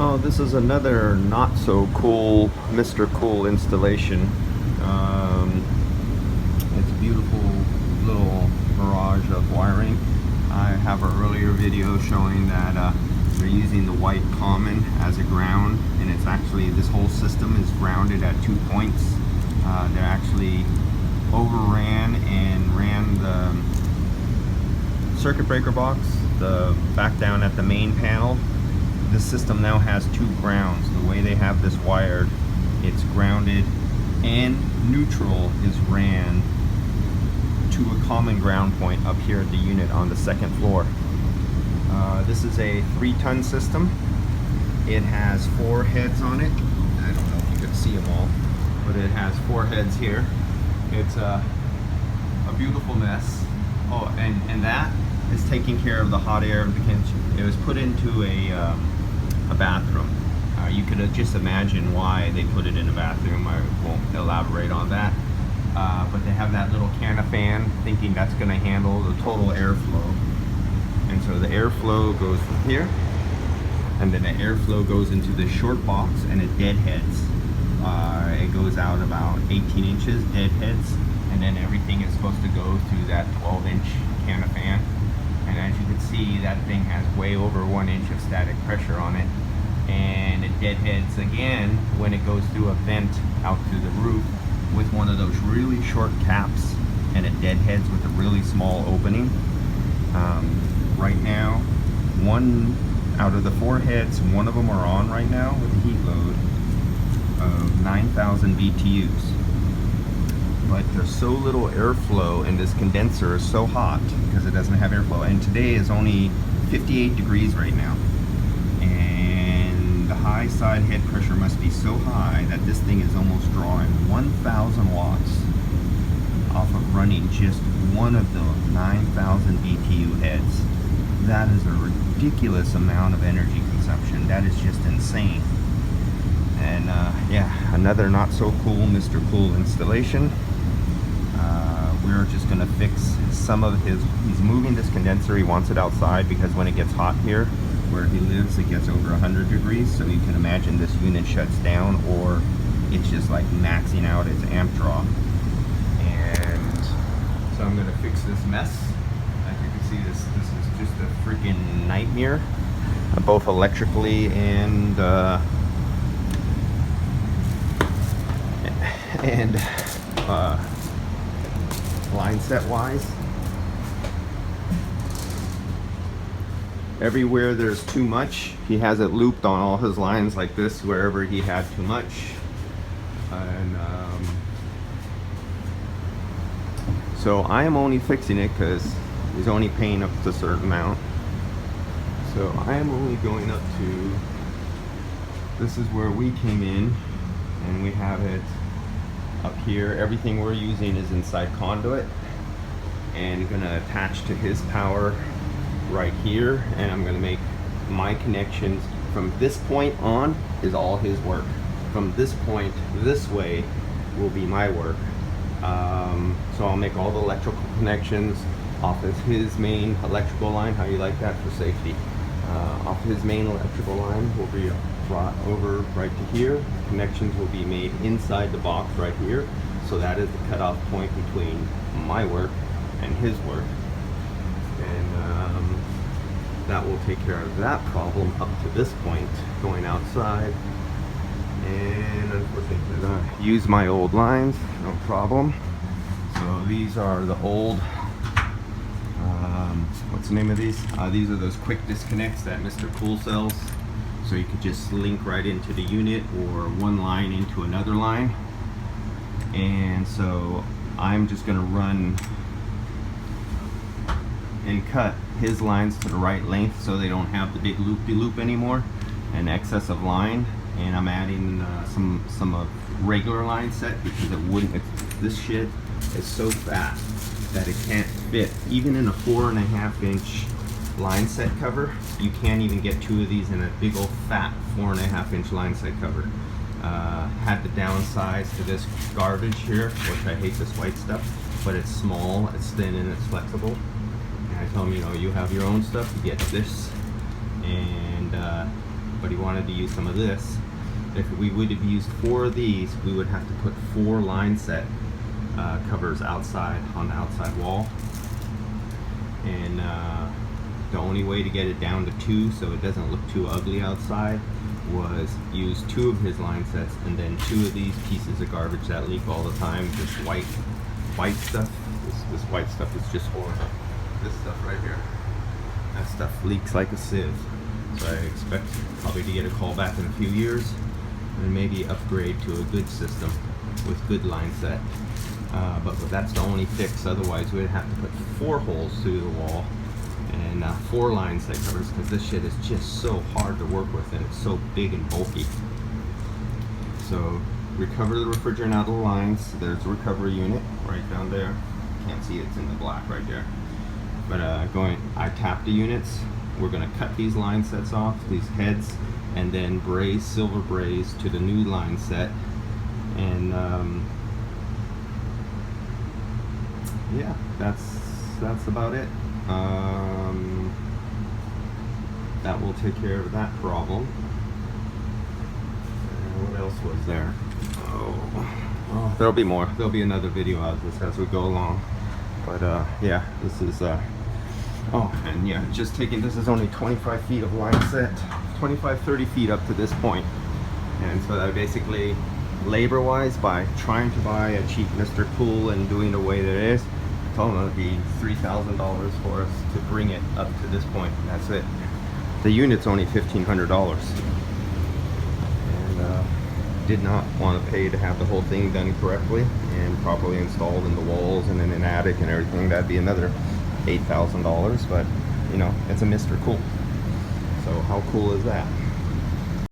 Oh, this is another not so cool Mr. Cool installation. It's a beautiful little barrage of wiring. I have an earlier video showing that they're using the white common as a ground, and it's actually, this whole system is grounded at 2 points. They actually overran and ran the circuit breaker box back down at the main panel. This system now has 2 grounds. The way they have this wired, it's grounded and neutral is ran to a common ground point up here at the unit on the 2nd floor. This is a 3-ton system. It has 4 heads on it. I don't know if you can see them all, but it has 4 heads here. It's a beautiful mess. Oh, and that is taking care of the hot air of the kitchen. It was put into a bathroom. You could just imagine why they put it in a bathroom. I won't elaborate on that. But they have that little can of fan, thinking that's going to handle the total airflow. And so the airflow goes from here, and then the airflow goes into the short box, and it deadheads. It goes out about 18 inches, deadheads, and then everything is supposed to go through that 12-inch can of fan. And as you can see, that thing has way over 1 inch of static pressure on it, and it deadheads again when it goes through a vent out to the roof with one of those really short caps, and it deadheads with a really small opening. Right now, 1 out of the 4 heads, 1 of them are on right now with a heat load of 9,000 BTUs. But there's so little airflow, and this condenser is so hot because it doesn't have airflow. And today is only 58 degrees right now. And the high side head pressure must be so high that this thing is almost drawing 1,000 watts off of running just one of the 9,000 BTU heads. That is a ridiculous amount of energy consumption. That is just insane. And yeah, another not so cool Mr. Cool installation. We're just gonna fix some of he's moving this condenser. He wants it outside because when it gets hot here where he lives, it gets over 100 degrees. So you can imagine this unit shuts down, or it's just like maxing out its amp draw. And so I'm gonna fix this mess. As you can see, this is just a freaking nightmare, both electrically and line set wise. Everywhere there's too much, he has it looped on all his lines like this wherever he had too much. And so I am only fixing it because he's only paying up to a certain amount. So I am only going up to, this is where we came in, and we have it up here. Everything we're using is inside conduit, and gonna attach to his power right here, and I'm gonna make my connections from this point on is all his work. From this point this way will be my work. So I'll make all the electrical connections off of his main electrical line. How you like that for safety? Off his main electrical line will be brought over right to here. Connections will be made inside the box right here. So that is the cutoff point between my work and his work. And that will take care of that problem up to this point, going outside. And unfortunately, I use my old lines, no problem. So these are the old, what's the name of these? These are those quick disconnects that Mr. Cool sells. So you could just link right into the unit, or one line into another line. And so I'm just gonna run and cut his lines to the right length so they don't have the big loop-de-loop anymore and excess of line. And I'm adding some of regular line set because it wouldn't, this shit is so fat that it can't fit. Even in a 4.5 inch line set cover, you can't even get 2 of these in a big old fat 4.5 inch line set cover. Had to downsize to this garbage here, which I hate this white stuff, but it's small, it's thin, and it's flexible. And I tell them, you know, you have your own stuff, you get this. And but he wanted to use some of this. If we would have used 4 of these, we would have to put 4 line set covers outside on the outside wall. And the only way to get it down to 2 so it doesn't look too ugly outside was use 2 of his line sets and then 2 of these pieces of garbage that leak all the time. This white stuff. This white stuff is just for this stuff right here. That stuff leaks like a sieve. So I expect probably to get a call back in a few years and maybe upgrade to a good system with good line set. But that's the only fix. Otherwise we'd have to put 4 holes through the wall and 4 line set covers, because this shit is just so hard to work with and it's so big and bulky. So recover the refrigerant out of the lines. There's a recovery unit right down there. Can't see it, it's in the black right there. But I tapped the units. We're gonna cut these line sets off, these heads, and then braze, silver braze to the new line set. And yeah, that's about it. That will take care of that problem. And what else was there? Oh, there'll be more. There'll be another video of this as we go along. But yeah, this is oh, and yeah, just taking, this is only 25 feet of line set, 25-30 feet up to this point. And so that basically, labor wise, by trying to buy a cheap Mr. Cool and doing the way that it is, I told them it would be $3,000 for us to bring it up to this point. That's it. The unit's only $1,500. And did not want to pay to have the whole thing done correctly and properly installed in the walls and in an attic and everything. That'd be another $8,000, but you know, it's a Mr. Cool. So how cool is that?